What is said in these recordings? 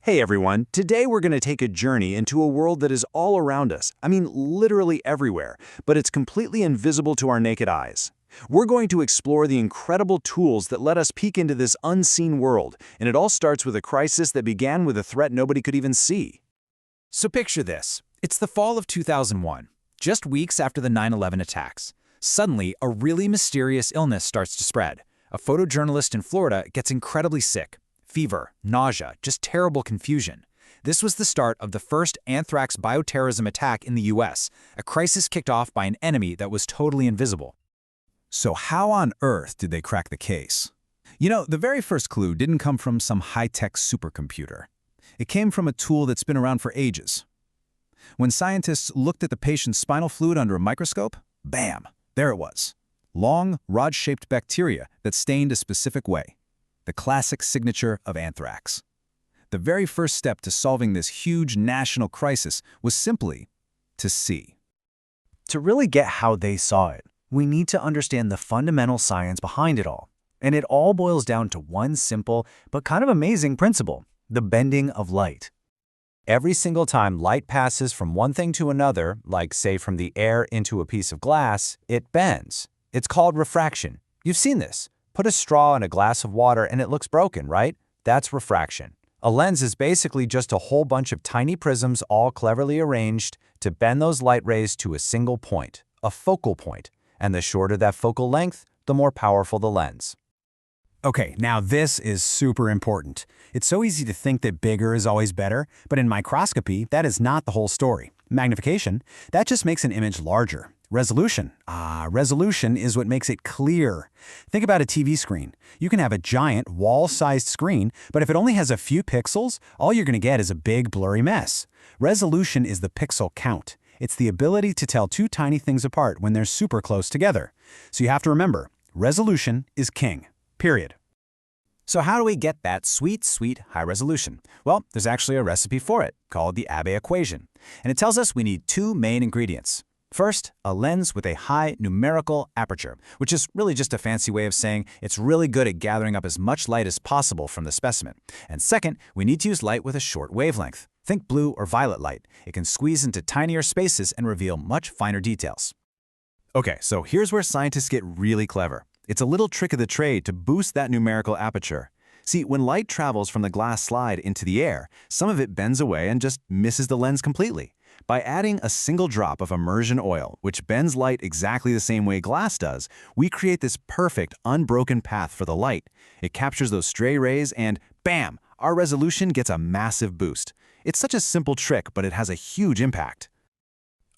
Hey everyone, today we're going to take a journey into a world that is all around us. I mean, literally everywhere, but it's completely invisible to our naked eyes. We're going to explore the incredible tools that let us peek into this unseen world, and it all starts with a crisis that began with a threat nobody could even see. So picture this. It's the fall of 2001, just weeks after the 9/11 attacks. Suddenly, a really mysterious illness starts to spread. A photojournalist in Florida gets incredibly sick. Fever, nausea, just terrible confusion. This was the start of the first anthrax bioterrorism attack in the US, a crisis kicked off by an enemy that was totally invisible. So how on earth did they crack the case? The very first clue didn't come from some high-tech supercomputer. It came from a tool that's been around for ages. When scientists looked at the patient's spinal fluid under a microscope, bam, there it was. Long, rod-shaped bacteria that stained a specific way. The classic signature of anthrax. The very first step to solving this huge national crisis was simply to see. To really get how they saw it, we need to understand the fundamental science behind it all. And it all boils down to one simple but kind of amazing principle: the bending of light. Every single time light passes from one thing to another, like say from the air into a piece of glass, it bends. It's called refraction. You've seen this. Put a straw in a glass of water and it looks broken, right? That's refraction. A lens is basically just a whole bunch of tiny prisms all cleverly arranged to bend those light rays to a single point, a focal point. And the shorter that focal length, the more powerful the lens. Okay, now this is super important. It's so easy to think that bigger is always better, but in microscopy, that is not the whole story. Magnification, that just makes an image larger. Resolution is what makes it clear. Think about a TV screen. You can have a giant, wall-sized screen, but if it only has a few pixels, all you're going to get is a big, blurry mess. Resolution is the pixel count. It's the ability to tell two tiny things apart when they're super close together. So you have to remember, resolution is king. Period. So how do we get that sweet, sweet high resolution? Well, there's actually a recipe for it, called the Abbe equation. And it tells us we need two main ingredients. First, a lens with a high numerical aperture, which is really just a fancy way of saying it's really good at gathering up as much light as possible from the specimen. And second, we need to use light with a short wavelength. Think blue or violet light. It can squeeze into tinier spaces and reveal much finer details. Okay, so here's where scientists get really clever. It's a little trick of the trade to boost that numerical aperture. See, when light travels from the glass slide into the air, some of it bends away and just misses the lens completely. By adding a single drop of immersion oil, which bends light exactly the same way glass does, we create this perfect, unbroken path for the light. It captures those stray rays and, bam, our resolution gets a massive boost. It's such a simple trick, but it has a huge impact.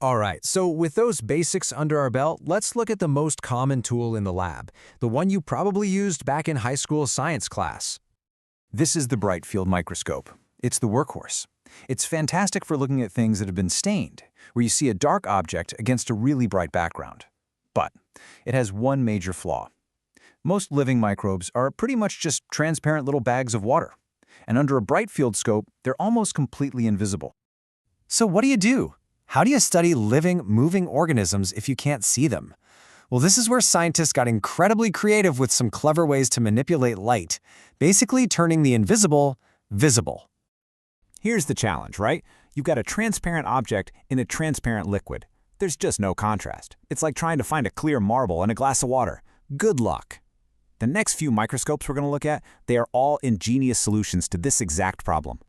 All right, so with those basics under our belt, let's look at the most common tool in the lab, the one you probably used back in high school science class. This is the bright field microscope. It's the workhorse. It's fantastic for looking at things that have been stained, where you see a dark object against a really bright background. But it has one major flaw. Most living microbes are pretty much just transparent little bags of water. And under a bright field scope, they're almost completely invisible. So what do? How do you study living, moving organisms if you can't see them? Well, this is where scientists got incredibly creative with some clever ways to manipulate light, basically turning the invisible visible. Here's the challenge, right? You've got a transparent object in a transparent liquid. There's just no contrast. It's like trying to find a clear marble in a glass of water. Good luck. The next few microscopes we're going to look at, they are all ingenious solutions to this exact problem.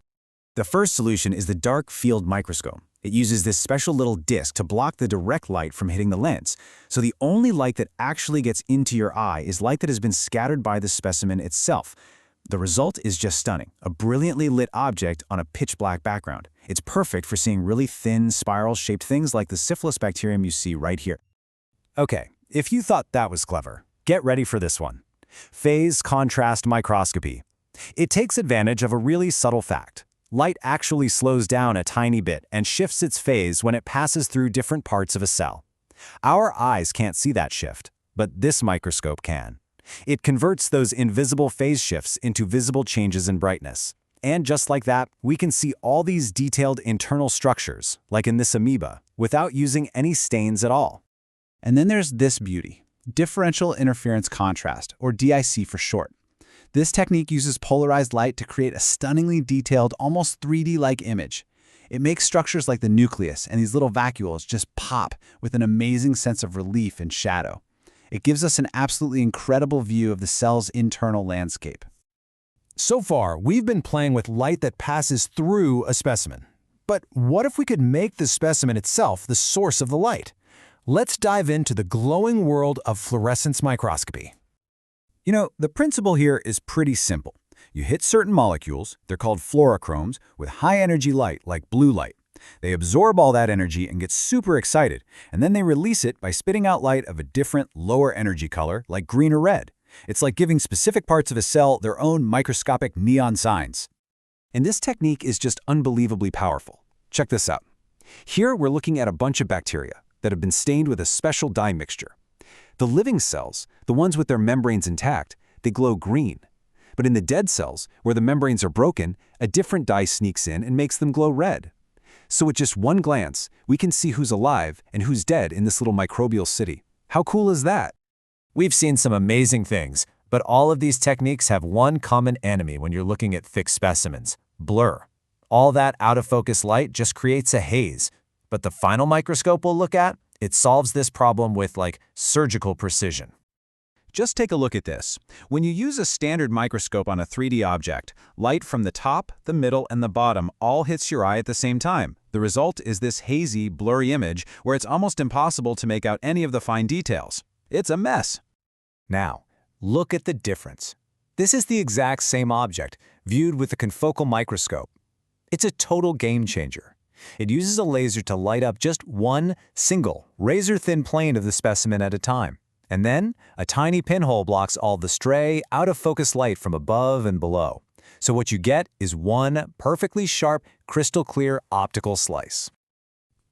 The first solution is the dark field microscope. It uses this special little disc to block the direct light from hitting the lens. So the only light that actually gets into your eye is light that has been scattered by the specimen itself. The result is just stunning, a brilliantly lit object on a pitch-black background. It's perfect for seeing really thin, spiral-shaped things like the syphilis bacterium you see right here. Okay, if you thought that was clever, get ready for this one. Phase contrast microscopy. It takes advantage of a really subtle fact. Light actually slows down a tiny bit and shifts its phase when it passes through different parts of a cell. Our eyes can't see that shift, but this microscope can. It converts those invisible phase shifts into visible changes in brightness. And just like that, we can see all these detailed internal structures, like in this amoeba, without using any stains at all. And then there's this beauty, differential interference contrast, or DIC for short. This technique uses polarized light to create a stunningly detailed, almost 3D-like image. It makes structures like the nucleus and these little vacuoles just pop with an amazing sense of relief and shadow. It gives us an absolutely incredible view of the cell's internal landscape. So far, we've been playing with light that passes through a specimen. But what if we could make the specimen itself the source of the light? Let's dive into the glowing world of fluorescence microscopy. You know, the principle here is pretty simple. You hit certain molecules, they're called fluorochromes, with high-energy light like blue light. They absorb all that energy and get super excited, and then they release it by spitting out light of a different, lower energy color like green or red. It's like giving specific parts of a cell their own microscopic neon signs. And this technique is just unbelievably powerful. Check this out. Here we're looking at a bunch of bacteria that have been stained with a special dye mixture. The living cells, the ones with their membranes intact, they glow green. But in the dead cells, where the membranes are broken, a different dye sneaks in and makes them glow red. So with just one glance, we can see who's alive and who's dead in this little microbial city. How cool is that? We've seen some amazing things, but all of these techniques have one common enemy when you're looking at thick specimens: blur. All that out-of-focus light just creates a haze. But the final microscope we'll look at, it solves this problem with, like, surgical precision. Just take a look at this. When you use a standard microscope on a 3D object, light from the top, the middle, and the bottom all hits your eye at the same time. The result is this hazy, blurry image where it's almost impossible to make out any of the fine details. It's a mess. Now, look at the difference. This is the exact same object, viewed with a confocal microscope. It's a total game changer. It uses a laser to light up just one single, razor-thin plane of the specimen at a time. And then, a tiny pinhole blocks all the stray, out-of-focus light from above and below. So what you get is one perfectly sharp, crystal-clear optical slice.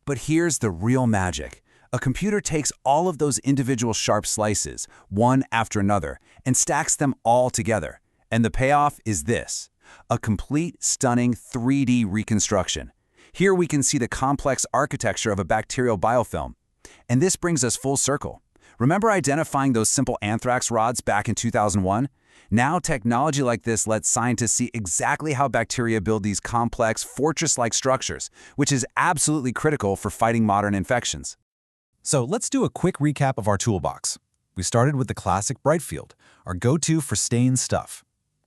But here's the real magic. A computer takes all of those individual sharp slices, one after another, and stacks them all together. And the payoff is this: a complete, stunning 3D reconstruction. Here we can see the complex architecture of a bacterial biofilm. And this brings us full circle. Remember identifying those simple anthrax rods back in 2001? Now technology like this lets scientists see exactly how bacteria build these complex, fortress-like structures, which is absolutely critical for fighting modern infections. So let's do a quick recap of our toolbox. We started with the classic bright field, our go-to for stained stuff.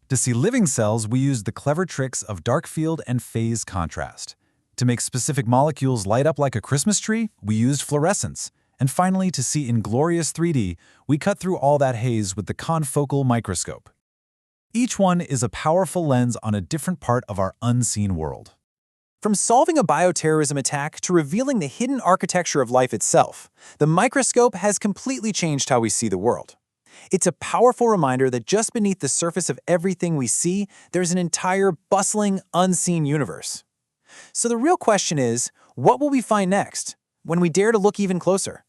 To see living cells, we used the clever tricks of dark field and phase contrast. To make specific molecules light up like a Christmas tree, we used fluorescence. And finally, to see in glorious 3D, we cut through all that haze with the confocal microscope. Each one is a powerful lens on a different part of our unseen world. From solving a bioterrorism attack to revealing the hidden architecture of life itself, the microscope has completely changed how we see the world. It's a powerful reminder that just beneath the surface of everything we see, there's an entire bustling, unseen universe. So the real question is, what will we find next, when we dare to look even closer?